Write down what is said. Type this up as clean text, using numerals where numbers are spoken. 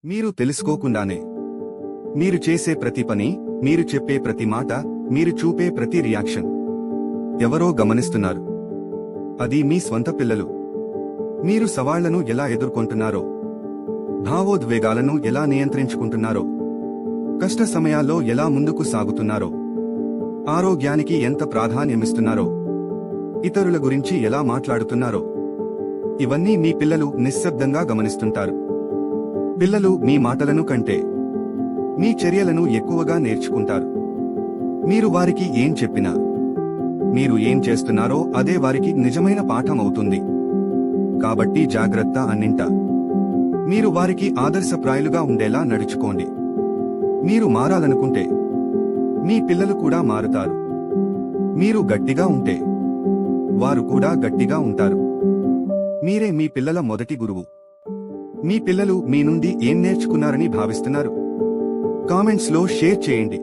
మీరు తెలుసుకోకుండానే మీరు చేసే ప్రతి పని, మీరు చెప్పే ప్రతి మాట, మీరు చూపే ప్రతి రియాక్షన్ ఎవరో గమనిస్తున్నారు. అది మీ స్వంత పిల్లలు. మీరు సవాళ్లను ఎలా ఎదుర్కొంటున్నారో, భావోద్వేగాలను ఎలా నియంత్రించుకుంటున్నారో, కష్ట సమయాల్లో ఎలా ముందుకు సాగుతున్నారో, ఆరోగ్యానికి ఎంత ప్రాధాన్యమిస్తున్నారో, ఇతరుల గురించి ఎలా మాట్లాడుతున్నారో, ఇవన్నీ మీ పిల్లలు నిశ్శబ్దంగా గమనిస్తుంటారు. పిల్లలు మీ మాటలను కంటే మీ చర్యలను ఎక్కువగా నేర్చుకుంటారు. మీరు వారికి ఏం చెప్పినా, మీరు ఏం చేస్తున్నారో అదే వారికి నిజమైన పాఠం అవుతుంది. కాబట్టి జాగ్రత్త అన్నింటా. మీరు వారికి ఆదర్శప్రాయులుగా ఉండేలా నడుచుకోండి. మీరు మారాలనుకుంటే మీ పిల్లలు కూడా మారుతారు. మీరు గట్టిగా ఉంటే వారు కూడా గట్టిగా ఉంటారు. మీరే మీ పిల్లల మొదటి గురువు. మీ పిల్లలు మీ నుండి ఏం నేర్చుకున్నారని భావిస్తున్నారు? కామెంట్స్లో షేర్ చేయండి.